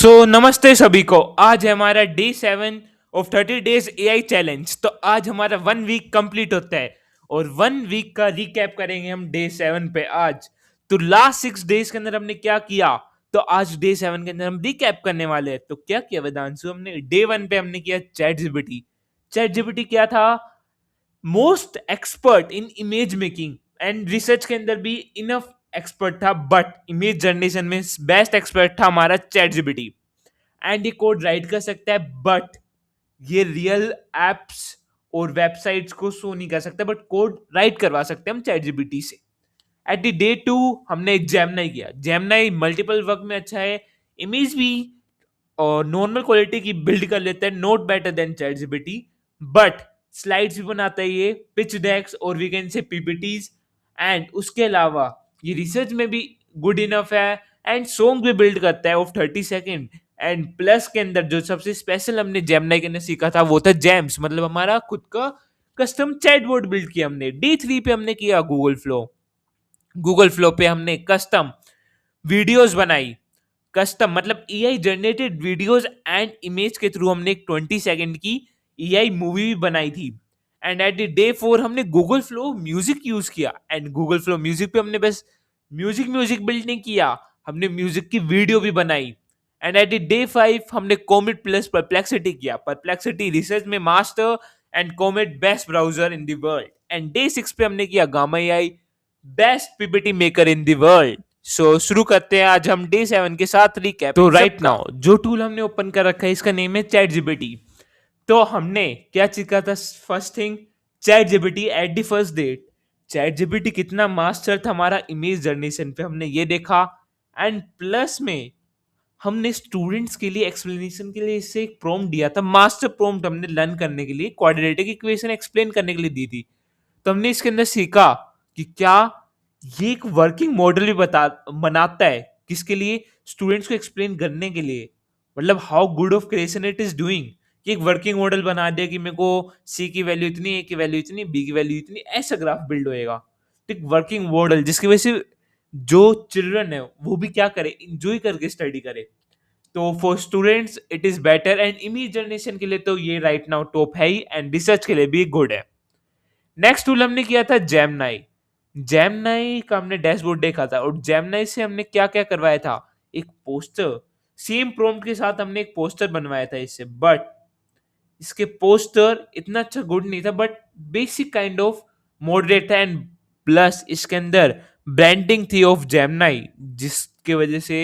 नमस्ते सभी को। आज है हमारा day 7 of 30 days AI challenge. तो आज हमारा 1 वीक कंप्लीट होता है और 1 वीक का रिकैप करेंगे हम डे 7 पे आज। तो लास्ट 6 डेज के अंदर हमने क्या किया, तो आज डे 7 के अंदर हम रिकैप करने वाले हैं। तो क्या किया वेदांशु, हमने डे 1 पे हमने किया चैट जीपीटी। चैट जीपीटी क्या था? Most expert in image making and research के अंदर भी इनफ एक्सपर्ट था, बट इमेज जनरेशन में बेस्ट एक्सपर्ट था हमारा चैट जीपीटी। एंड ये कोड राइट कर सकता है, बट ये रियल एप्स और वेबसाइट्स को शो नहीं कर सकता, बट कोड राइट करवा सकते हैं हम चैट जीपीटी से। एट द डे 2 हमने जेमिनाई किया। जेमिनाई मल्टीपल वर्क में अच्छा है, इमेज भी और नॉर्मल क्वालिटी की बिल्ड कर लेता है, not better than ChatGPT, but slides भी बनाता है ये, पिच डेक्स और we can say PPTs. And उसके अलावा ये रिसर्च में भी गुड इनफ है एंड सॉन्ग भी बिल्ड करता है ऑफ 30 सेकेंड। एंड प्लस के अंदर जो सबसे स्पेशल हमने जेमिनाई के अंदर सीखा था वो था जेम्स, मतलब हमारा खुद का कस्टम चैटबॉट बिल्ड किया हमने। डे 3 पे हमने किया गूगल फ्लो। गूगल फ्लो पे हमने कस्टम वीडियोस बनाई। कस्टम मतलब AI generated videos and image के थ्रू हमने एक 20 सेकंड की एआई मूवी भी बनाई थी। एंड एट द डे 4 हमने गूगल फ्लो म्यूजिक यूज किया। एंड गूगल फ्लो म्यूजिक पे हमने बस म्यूजिक म्यूजिक बिल्ड नहीं किया, हमने म्यूजिक की वीडियो भी बनाई। एंड एट द डे 5 हमने कोमेट प्लस परप्लेक्सिटी किया। परप्लेक्सिटी रिसर्च में master and comet best browser in the world. And day 6 पे हमने किया gamma AI best PPT maker in the world. शुरू करते हैं आज हम डे 7 के साथ रिकैप। तो राइट नाउ जो टूल हमने ओपन कर रखा है इसका नेम है चैट जीपीटी। तो हमने क्या सीखा था? First thing, ChatGPT at the first date. ChatGPT कितना मास्टर था हमारा इमेज जनरेशन पे, हमने ये देखा। एंड प्लस में हमने स्टूडेंट्स के लिए एक्सप्लेनेशन के लिए इससे एक प्रॉम्प्ट दिया था, मास्टर प्रॉम्प्ट हमने लर्न करने के लिए क्वाड्रेटिक इक्वेशन एक्सप्लेन करने के लिए दी थी। तो हमने इसके अंदर सीखा कि क्या ये एक वर्किंग मॉडल भी बनाता है किसके लिए? स्टूडेंट्स को एक्सप्लेन करने के लिए। मतलब how good of creation it is doing, कि एक वर्किंग मॉडल बना दिया कि मेरे को सी की वैल्यू इतनी, ए की वैल्यू इतनी, बी की वैल्यू इतनी, ऐसा ग्राफ बिल्ड होएगा। तो एक वर्किंग मॉडल जिसकी वजह से जो चिल्ड्रन है वो भी क्या करे, इंजॉय करके स्टडी करे। तो for students it is better and image generation के लिए तो ये राइट नाउ टॉप है ही, एंड रिसर्च के लिए भी गुड है। नेक्स्ट टूल हमने किया था जेमिनाई। जेमिनाई का हमने डैशबोर्ड देखा था और जेमिनाई से हमने क्या क्या करवाया था, एक पोस्टर। सेम प्रॉम्प्ट के साथ हमने एक पोस्टर बनवाया था इससे, बट इसके पोस्टर इतना अच्छा गुड नहीं था, but basic kind of moderate था। एंड प्लस इसके अंदर ब्रांडिंग थी ऑफ जेमिनाई, जिसके वजह से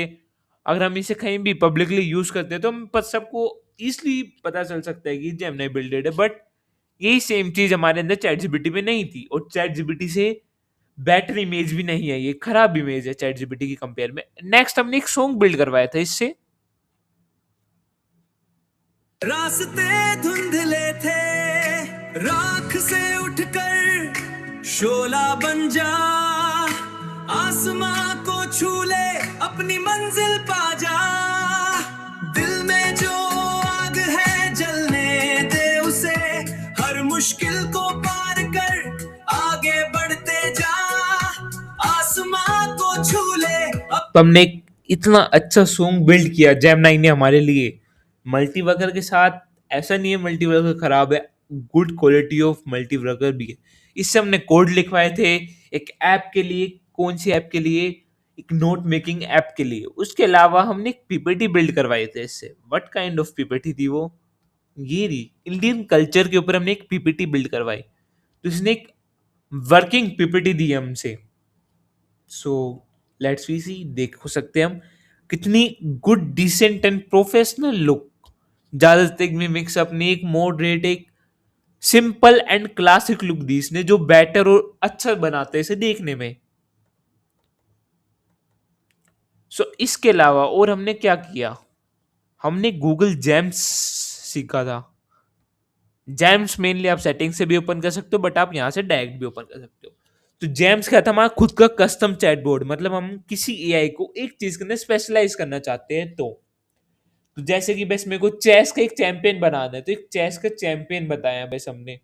अगर हम इसे कहीं भी पब्लिकली यूज करते हैं तो हम सबको इजिली पता चल सकता है कि जेमिनाई बिल्डेड है। बट यही सेम चीज हमारे अंदर चैट जीपीटी में नहीं थी, और चैट जीपीटी से बेटर इमेज भी नहीं है, ये खराब इमेज है चैट जीपीटी की कंपेयर में। नेक्स्ट हमने एक सॉन्ग बिल्ड करवाया था इससे। रास्ते धुंधले थे, राख से उठकर शोला बन जा, आसमां को छू ले, अपनी मंजिल पा जा, दिल में जो आग है जलने दे उसे, हर मुश्किल को पार कर आगे बढ़ते जा, आसमां को छू ले। तो हमने एक इतना अच्छा सॉन्ग बिल्ड किया जेमिनाई ने हमारे लिए। मल्टीवर्कर के साथ ऐसा नहीं है मल्टीवर्कर खराब है, गुड क्वालिटी ऑफ मल्टीवर्कर भी है। इससे हमने कोड लिखवाए थे एक ऐप के लिए। कौन सी ऐप के लिए? एक नोट मेकिंग ऐप के लिए। उसके अलावा हमने एक पीपीटी बिल्ड करवाए थे इससे। व्हाट काइंड ऑफ पीपीटी थी वो? ये रही, इंडियन कल्चर के ऊपर हमने एक पीपीटी बिल्ड करवाई। तो इसने एक वर्किंग पीपीटी दी हमसे। सो लेट्स वी सी, देख हो सकते हैं हम कितनी good decent and professional look ज्यादा तक में मिक्सअप ने एक मॉडरेट, एक सिंपल एंड क्लासिक लुक दी इसने, जो बेटर और अच्छा बनाते हैं इसे देखने में। इसके अलावा और हमने क्या किया, हमने गूगल जेम्स सीखा था। जेम्स मेनली आप सेटिंग से भी ओपन कर सकते हो, बट आप यहां से डायरेक्ट भी ओपन कर सकते हो। तो जेम्स क्या था? हमारा खुद का कस्टम चैटबॉट। मतलब हम किसी एआई को एक चीज के अंदर स्पेशलाइज करना चाहते हैं। तो जैसे कि बस मेरे को चेस का एक चैंपियन बनाना है, तो एक चेस का चैंपियन बताया बस हमने।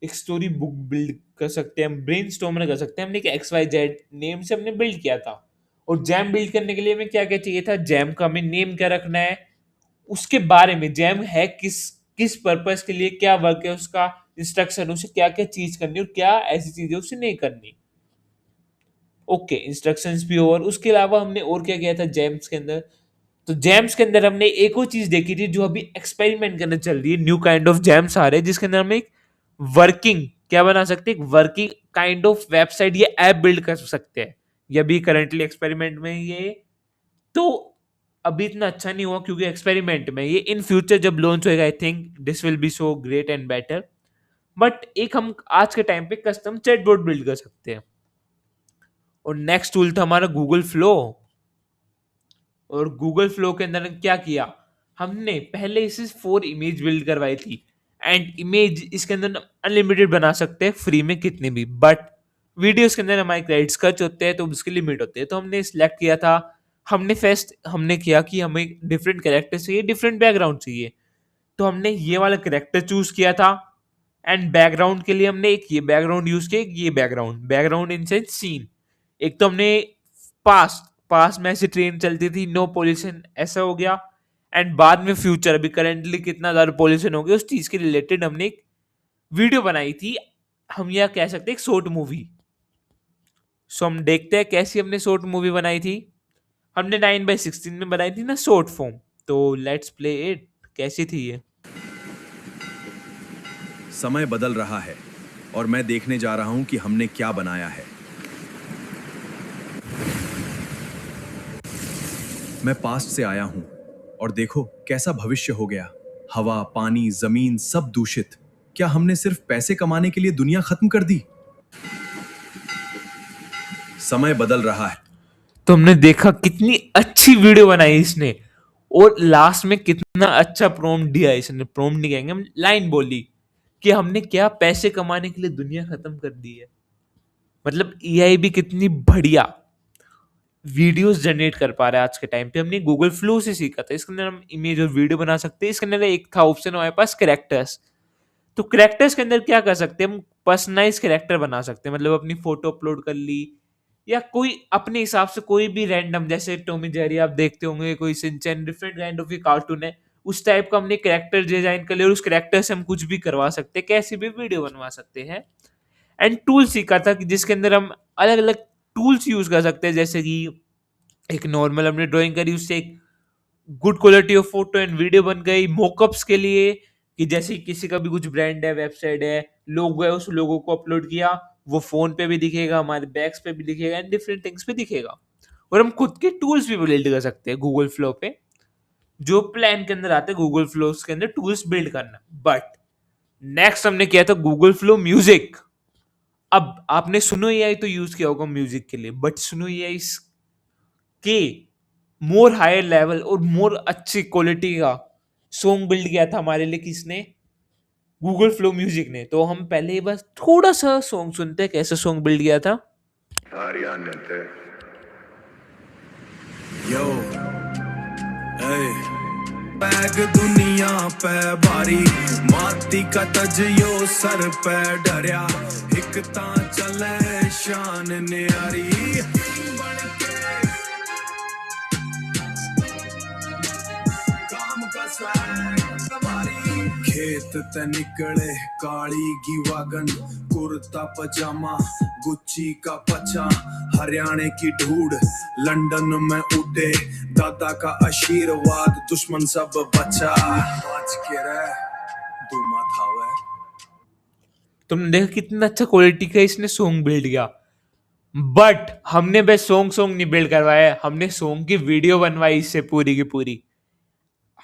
एक स्टोरी बुक बिल्ड कर सकते हैं हम, ब्रेन स्टॉर्मर कर सकते हैं। हमने एक XYZ नेम से हमने बिल्ड किया था, और जैम बिल्ड करने के लिए हमें क्या क्या चाहिए था, जैम का हमें नेम क्या रखना है, उसके बारे में, जैम है किस किस पर्पस के लिए, क्या वर्क है उसका, इंस्ट्रक्शन, उसे क्या क्या चीज करनी और क्या ऐसी चीजें उसे नहीं करनी। ओके, इंस्ट्रक्शंस भी और उसके अलावा हमने और क्या किया था जेम्स के अंदर। तो जेम्स के अंदर हमने एक और चीज देखी थी जो अभी एक्सपेरिमेंट करने चल रही है, न्यू काइंड ऑफ जेम्स आ रहे हैं जिसके अंदर हम एक वर्किंग क्या बना सकते हैं, एक वर्किंग काइंड ऑफ वेबसाइट या ऐप बिल्ड कर सकते हैं। ये अभी करंटली एक्सपेरिमेंट में ही है, तो अभी इतना अच्छा नहीं हुआ क्योंकि एक्सपेरिमेंट में ये, इन फ्यूचर जब लॉन्च होएगा I think this will be so great and better. But एक हम आज के टाइम पे कस्टम चैटबॉट बिल्ड कर सकते हैं। और नेक्स्ट टूल था हमारा गूगल फ्लो। और गूगल फ्लो के अंदर क्या किया, हमने पहले इसे 4 इमेज बिल्ड करवाई थी। एंड इमेज इसके अंदर अनलिमिटेड बना सकते हैं फ्री में कितने भी, बट वीडियोस के अंदर हमारे क्रेडिट्स खर्च होते हैं तो उसकी लिमिट होती है। तो हमने सिलेक्ट किया था, हमने किया कि हमें डिफरेंट कैरेक्टर चाहिए, डिफरेंट बैकग्राउंड चाहिए, तो हमने ये वाला कैरेक्टर चूज किया था। एंड बैकग्राउंड के लिए हमने एक ये बैकग्राउंड यूज किया, ये बैकग्राउंड इन सेंस सीन। एक तो हमने पास्ट पास्ट में ऐसी ट्रेन चलती थी, नो पोल्यूशन, ऐसा हो गया। एंड बाद में फ्यूचर, अभी करंटली कितना ज्यादा पोल्यूशन हो गया, उस चीज के रिलेटेड हमने एक वीडियो बनाई थी, हम यह कह सकते हैं एक शॉर्ट मूवी। सो हम देखते हैं कैसी हमने शॉर्ट मूवी बनाई थी। हमने 9:16 में बनाई थी ना शॉर्ट फॉर्म, तो लेट्स प्ले इट, कैसी थी ये। समय बदल रहा है और मैं देखने जा रहा हूं कि हमने क्या बनाया है। मैं पास्ट से आया हूं और देखो कैसा भविष्य हो गया। हवा, पानी, जमीन सब दूषित। क्या हमने सिर्फ पैसे कमाने के लिए दुनिया खत्म कर दी? समय बदल रहा है। तो हमने देखा कितनी अच्छी वीडियो बनाई इसने, और लास्ट में कितना अच्छा प्रॉम्प्ट दिया इसने, प्रॉम्प्ट नहीं कहेंगे हम, लाइन बोली कि हमने क्या पैसे कमाने के लिए दुनिया खत्म कर दी है। मतलब एआई भी कितनी बढ़िया वीडियोस जनरेट कर पा रहा है आज के टाइम पे। हमने गूगल फ्लो से सीखा था, इसके अंदर हम इमेज और वीडियो बना सकते हैं। इसके अंदर एक था ऑप्शन हमारे पास कैरेक्टर्स, तो कैरेक्टर्स के अंदर क्या कर सकते हैं, हम पर्सनलाइज कैरेक्टर बना सकते हैं। मतलब अपनी फोटो अपलोड कर ली, या कोई अपने हिसाब से कोई भी रैंडम, जैसे टॉमी जेरी आप देखते होंगे, कोई Shinchan, different kind of cartoon है, उस टाइप का हमने कैरेक्टर डिजाइन कर लिया और उस कैरेक्टर से हम कुछ भी करवा सकते हैं, कैसी भी वीडियो बनवा सकते हैं। एंड टूल सीखा था कि जिसके अंदर हम अलग अलग टूल्स यूज कर सकते हैं, जैसे कि एक नॉर्मल हमने ड्राइंग करी, उससे एक good quality of photo and video बन गई। मोकअप्स के लिए कि जैसे किसी का भी कुछ ब्रांड है, वेबसाइट है, लोगो है, उस लोगो को अपलोड किया, वो फोन पे भी दिखेगा, हमारे बैग्स पे भी दिखेगा एंड डिफरेंट थिंग्स पे दिखेगा। और हम खुद के टूल्स भी बिल्ड कर सकते हैं गूगल फ्लो पे, जो प्लान के अंदर आते हैं गूगल फ्लो के अंदर टूल्स बिल्ड करना। बट नेक्स्ट हमने किया था गूगल फ्लो म्यूजिक। अब आपने सुनो एआई तो यूज किया होगा म्यूजिक के लिए, बट सुनो एआई के मोर हायर लेवल और मोर अच्छी क्वालिटी का सॉन्ग बिल्ड किया था हमारे लिए किसने, गूगल फ्लो म्यूजिक ने। तो हम पहले ही बस थोड़ा सा सॉन्ग सुनते हैं, कैसे सॉन्ग बिल्ड किया था। यो बैग दुनिया पे भारी, माती का तज यो सर पे डरिया, एक ता चले शान न्यारी बन के काम का स्वैग सवारी। खेत ते निकले काली की वागन, कुर्ता पजामा गुच्ची का पचा, हरियाणा की ढूढ़ लंदन में उड़े, दादा का आशीर्वाद दुश्मन सब बचा, बच के रह दुमा थावे। तुमने देखा कितना अच्छा क्वालिटी का इसने सॉन्ग बिल्ड किया। बट हमने बस सॉन्ग सॉन्ग नहीं बिल्ड करवाया, हमने सॉन्ग की वीडियो बनवाई इससे पूरी की पूरी।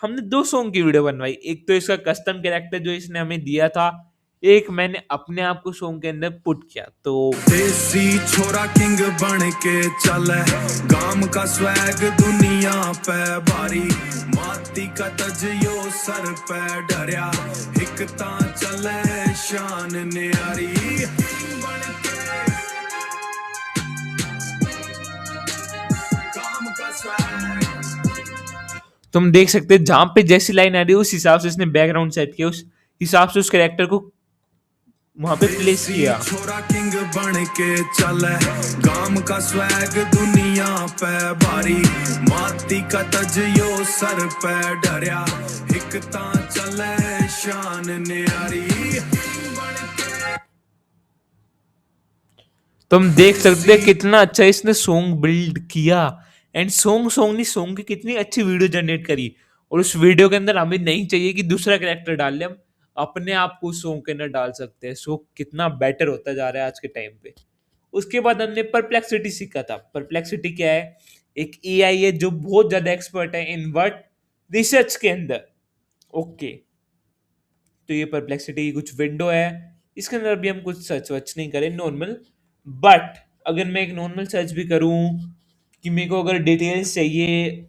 हमने 2 सॉन्ग की वीडियो बनवाई, एक तो इसका कस्टम कैरेक्टर जो इसने हमें दिया था, एक मैंने अपने आप को सॉन्ग के अंदर पुट किया। तो देसी छोरा किंग बन के चले, गाम का स्वैग दुनिया पे भारी, माती का तज यो सर पे डरिया, एक ता चले शान न्यारी बन के काम का स्वैग। तुम देख सकते जहां पे जैसी लाइन आ रही है उस हिसाब से इसने बैकग्राउंड सेट किया, उस हिसाब से उस कैरेक्टर को वहां पे प्लेस किया। छोरा किंग बन के चले, गाम का स्वैग दुनिया पे भारी, माती का तजियो सर पे डरिया, हिकता चले शान न्यारी। तुम देख सकते हैं कितना अच्छा इसने सॉन्ग बिल्ड किया। एंड सॉन्ग नहीं, सॉन्ग की कितनी अच्छी वीडियो जनरेट करी। और उस वीडियो के अंदर हमें नहीं चाहिए कि दूसरा कैरेक्टर डाल ले, हम अपने आप को सॉन्ग के अंदर डाल सकते हैं। सो कितना बेटर होता जा रहा है आज के टाइम पे। उसके बाद हमने परप्लेक्सिटी सीखा था। परप्लेक्सिटी क्या है? एक एआई है जो बहुत ज्यादा एक्सपर्ट है इन वर्ड रिसर्च के अंदर। ओके, तो ये परप्लेक्सिटी की कुछ विंडो है। इसके अंदर भी हम कुछ सर्च वर्च नहीं करें, नॉर्मल। बट अगर मैं एक नॉर्मल सर्च भी करूं कि मेरे को अगर डिटेल्स चाहिए,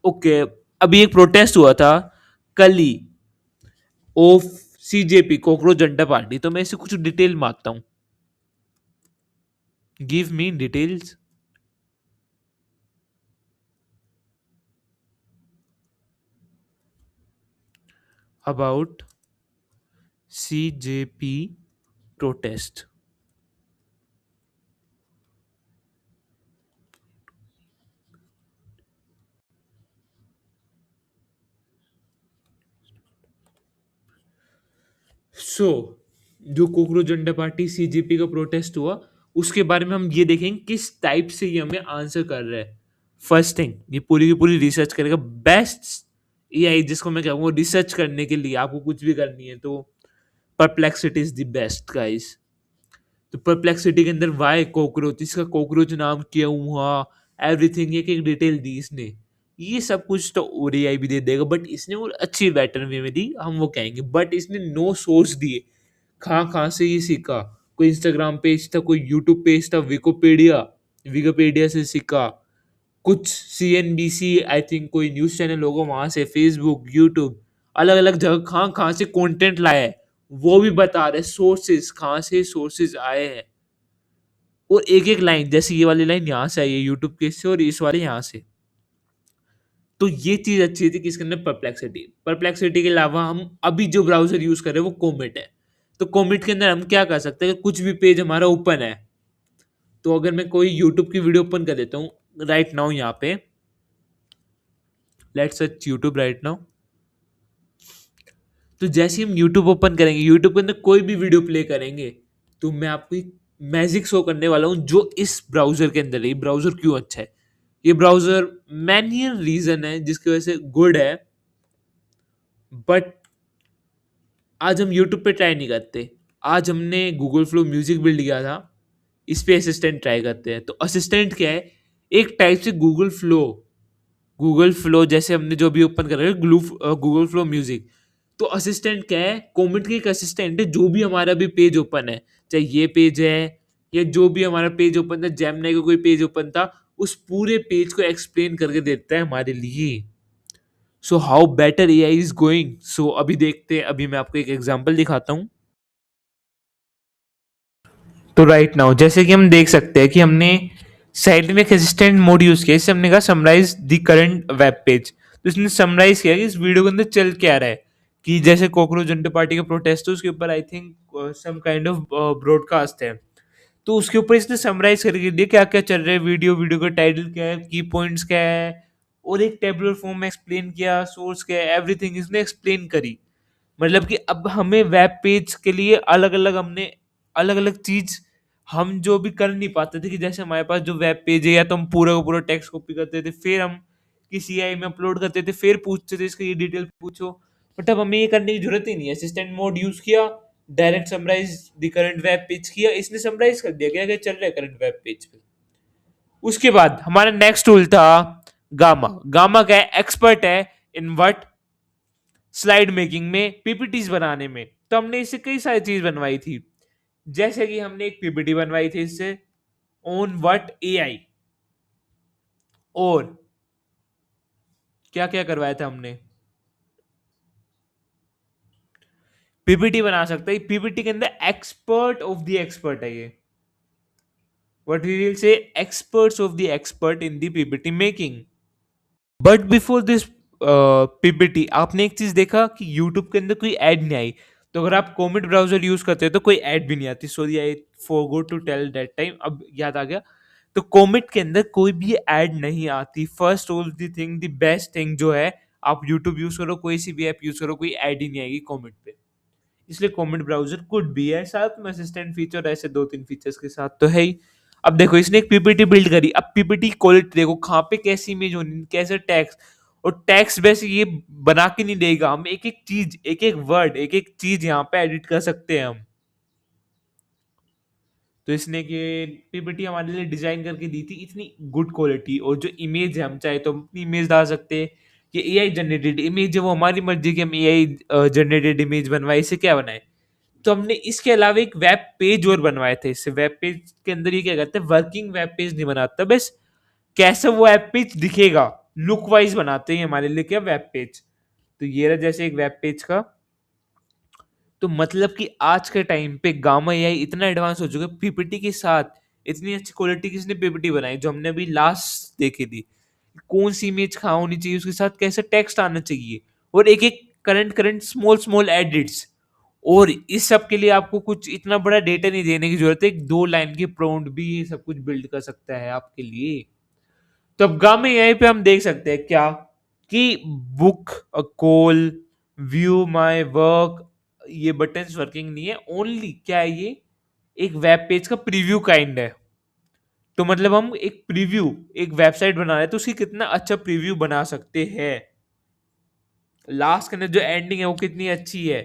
ओके, अभी एक प्रोटेस्ट हुआ था कल ही of CJP, cockroach Janata party. तो मैं इसे कुछ डिटेल मांगता हूं, give me details about CJP protest. सो जो कोकरोच जनता पार्टी सीजेपी का प्रोटेस्ट हुआ, उसके बारे में हम ये देखेंगे किस टाइप से ये हमें आंसर कर रहा है। फर्स्ट थिंग, ये पूरी की पूरी रिसर्च करेगा। बेस्ट एआई जिसको मैं कहूँगा रिसर्च करने के लिए, आपको कुछ भी करनी है तो perplexity is the best guys. तो परप्लेक्सिटी के अंदर वाई कॉकरोच, इसका कॉकरोच नाम क्यों हुआ, एवरीथिंग एक एक डिटेल दी इसने। ये सब कुछ तो ओरेआई भी दे देगा, बट इसने वो अच्छी बेटर वे में दी, हम वो कहेंगे। बट इसने नो सोर्स दिए, कहाँ कहाँ से ये सीखा। कोई इंस्टाग्राम पेज था, कोई यूट्यूब पेज था, विकिपीडिया, विकिपीडिया से सीखा, कुछ सीएनबीसी आई थिंक कोई न्यूज चैनल होगा वहां से, फेसबुक, यूट्यूब, अलग अलग जगह कहाँ कहाँ से कंटेंट लाया है वो भी बता रहे, सोर्सेज कहाँ से सोर्सेज आए हैं। और एक एक लाइन, जैसे ये वाली लाइन यहाँ से आई है यूट्यूब के से, और इस वाली यहाँ से। तो ये चीज अच्छी थी कि इसके अंदर परप्लेक्सिटी। परप्लेक्सिटी के अलावा हम अभी जो ब्राउजर यूज कर रहे हैं वो कोमिट है। तो कोमिट के अंदर हम क्या कर सकते हैं कि कुछ भी पेज हमारा ओपन है, तो अगर मैं कोई यूट्यूब की वीडियो ओपन कर देता हूँ राइट नाउ, यहाँ पे let's search YouTube right now. तो जैसे ही हम यूट्यूब ओपन करेंगे, यूट्यूब के अंदर कोई भी वीडियो प्ले करेंगे, तो मैं आपको एक मैजिक शो करने वाला हूँ जो इस ब्राउजर के अंदर है। ये ब्राउजर क्यों अच्छा है? ये ब्राउजर मैनी रीजन है जिसकी वजह से गुड है, बट आज हम यूट्यूब पे ट्राई नहीं करते। आज हमने गूगल फ्लो म्यूजिक बिल्ड किया था, इस पे असिस्टेंट ट्राई करते हैं। तो असिस्टेंट क्या है? एक टाइप से गूगल फ्लो जैसे हमने जो भी ओपन कर रहे हैं गूगल फ्लो म्यूजिक। तो असिस्टेंट क्या है? कॉमेंट की एक असिस्टेंट है, जो भी हमारा भी पेज ओपन है, चाहे ये पेज है या जो भी हमारा पेज ओपन था, जेमिनी का कोई पेज ओपन था, उस पूरे पेज को एक्सप्लेन करके देता है हमारे लिए। So how better AI is going. So अभी देखते हैं, अभी मैं आपको एक एग्जांपल दिखाता हूँ। तो राइट नाउ जैसे कि हम देख सकते हैं कि हमने साइड में एक असिस्टेंट मोड यूज किया। इससे हमने कहा summarise the current web page. तो इसने समराइज किया कि इस वीडियो के अंदर चल क्या रहा है। कि जैसे कॉकरोच जनता पार्टी का प्रोटेस्ट है, उसके ऊपर I think some kind of broadcast है, तो उसके ऊपर इसने समराइज करके दिया क्या क्या चल रहा है, वीडियो का टाइटल क्या है, की पॉइंट्स क्या है, और एक टेबुलर फॉर्म में एक्सप्लेन किया, सोर्स क्या है, एवरीथिंग इसने एक्सप्लेन करी। मतलब कि अब हमें वेब पेज के लिए अलग अलग हमने अलग अलग चीज हम जो भी कर नहीं पाते थे, कि जैसे हमारे पास जो वेब पेज है, या तो हम पूरा का पूरा टेक्स्ट कॉपी करते थे, फिर हम किसी आई में अपलोड करते थे, फिर पूछते थे इसका ये डिटेल पूछो। बट अब हमें ये करने की जरूरत ही नहीं है। असिस्टेंट मोड यूज किया, direct summarise the current web page किया, इसने समराइज कर दिया क्या क्या चल रहा है करंट वेब पेज पे। उसके बाद हमारा नेक्स्ट टूल था गामा। गामा क्या है? एक्सपर्ट है इन व्हाट? स्लाइड मेकिंग में, पीपीटीज बनाने में। तो हमने इससे कई सारी चीज बनवाई थी। जैसे कि हमने एक पीपीटी बनवाई थी इससे ऑन व्हाट एआई, और क्या क्या करवाया था हमने। पीपीटी बना सकते हैं, पीपीटी के अंदर एक्सपर्ट ऑफ द एक्सपर्ट है ये। What we will say, experts of the expert in the PPT making. But before this PPT आपने एक चीज देखा कि यूट्यूब के अंदर कोई ऐड नहीं आई। तो अगर आप कोमिट ब्राउजर यूज करते हो तो कोई ऐड भी नहीं आती. Sorry, I forgot to tell that time, अब याद आ गया. तो कोमिट के अंदर कोई भी ऐड नहीं आती. First of the thing, the best thing जो है, आप यूट्यूब यूज करो, कोई सी भी ऐप यूज करो, कोई ऐड ही नहीं आएगी कोमिट पे. इसलिए कोमिट ब्राउजर कुड भी है. साथ में असिस्टेंट फीचर ऐसे 2-3 फीचर्स के साथ तो है ही. अब देखो, इसने एक पीपीटी बिल्ड करी. अब पीपीटी क्वालिटी देखो, कहाँ पे कैसी इमेज होनी, कैसे टेक्स्ट. और टेक्स्ट वैसे ये बना के नहीं देगा, हम एक एक चीज, एक एक वर्ड, एक एक चीज यहाँ पे एडिट कर सकते हैं हम. तो इसने के पीपीटी हमारे लिए डिजाइन करके दी थी, इतनी गुड क्वालिटी. और जो इमेज है, हम चाहे तो अपनी इमेज डाल सकते हैं. ये एआई जनरेटेड इमेज है, वो हमारी मर्जी की हम एआई जनरेटेड इमेज बनवाए. इसे क्या बनाए, तो हमने इसके अलावा एक वेब पेज और बनवाए थे. इससे वेब पेज के अंदर ये क्या करते हैं, वर्किंग वेब पेज नहीं बनाता, बस कैसे वो वेब पेज दिखेगा, लुक वाइज बनाते हैं हमारे लिए क्या, वेब पेज. तो ये रहा जैसे एक वेब पेज का. तो मतलब कि आज के टाइम पे गामा एआई इतना एडवांस हो चुका है, पीपीटी के साथ इतनी अच्छी क्वालिटी की इसने पीपीटी बनाई, जो हमने अभी लास्ट देखी थी. कौन सी इमेज कहाँ होनी चाहिए, उसके साथ कैसे टेक्स्ट आना चाहिए, और एक एक current current small small edits. और इस सब के लिए आपको कुछ इतना बड़ा डेटा नहीं देने की जरूरत है, एक 2 लाइन की प्रॉम्प्ट भी ये सब कुछ बिल्ड कर सकता है आपके लिए. तो अब गामा एआई पे हम देख सकते हैं क्या, कि book a call, view my work, ये बटन्स वर्किंग नहीं है. ओनली क्या है, ये एक वेब पेज का प्रीव्यू काइंड है. तो मतलब हम एक प्रीव्यू, एक वेबसाइट बना रहे हैं, तो उसकी कितना अच्छा प्रीव्यू बना सकते हैं. लास्ट के अंदर जो एंडिंग है वो कितनी अच्छी है,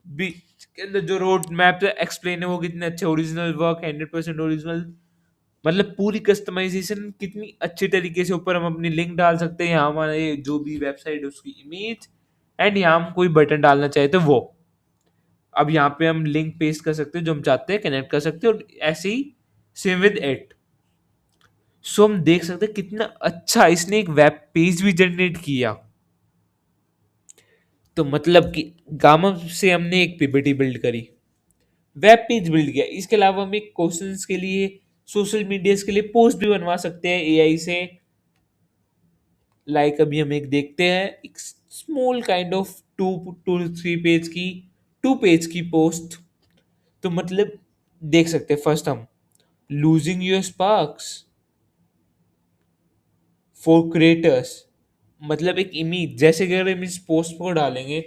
बीच के अंदर जो रोड मैप एक्सप्लेन है वो कितने अच्छे, ओरिजिनल वर्क, 100% ओरिजिनल. मतलब पूरी कस्टमाइजेशन कितनी अच्छी तरीके से. ऊपर हम अपनी लिंक डाल सकते हैं, यहाँ हमारे जो भी वेबसाइट है उसकी इमेज, एंड यहाँ हम कोई बटन डालना चाहे तो वो. अब यहाँ पे हम लिंक पेस्ट कर सकते हैं, जो हम चाहते हैं कनेक्ट कर सकते हैं, और ऐसे ही सेम विद इट. सो हम देख सकते हैं कितना अच्छा इसने एक वेब पेज भी जनरेट किया. तो मतलब कि गामा से हमने एक पीपीटी बिल्ड करी, वेब पेज बिल्ड किया. इसके अलावा हम एक क्वेश्चंस के लिए, सोशल मीडिया के लिए पोस्ट भी बनवा सकते हैं एआई से. लाइक अभी हम एक देखते हैं, एक small kind of 2 to 3 page की, 2 पेज की पोस्ट. तो मतलब देख सकते हैं, फर्स्ट हम losing your sparks for creators. मतलब एक इमेज, जैसे कि अगर हम इस पोस्ट को डालेंगे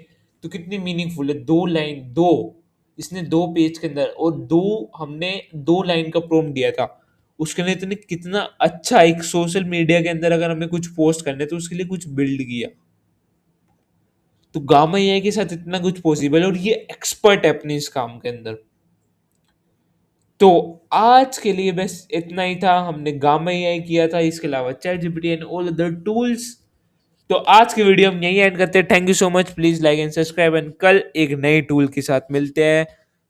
तो कितनी मीनिंगफुल है. 2 लाइन, दो, इसने 2 पेज के अंदर, और हमने 2 लाइन का प्रॉम्प्ट दिया था. उसके लिए इतने कितना अच्छा एक सोशल मीडिया के अंदर अगर हमें कुछ पोस्ट करना है तो उसके लिए कुछ बिल्ड किया. तो गामा एआई के साथ इतना कुछ पॉसिबल है, और ये एक्सपर्ट है अपने इस काम के अंदर. तो आज के लिए बस इतना ही था. हमने गामा एआई किया था, इसके अलावा chat GPT and all other tools. तो आज की वीडियो हम यही एंड करते हैं. Thank you so much. Please like and subscribe, and कल एक नए टूल के साथ मिलते हैं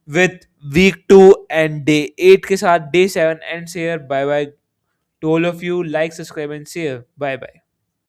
विथ वीक 2 एंड डे 8 के साथ day 7 and share. Bye bye to all of you. Like, subscribe and share. Bye bye.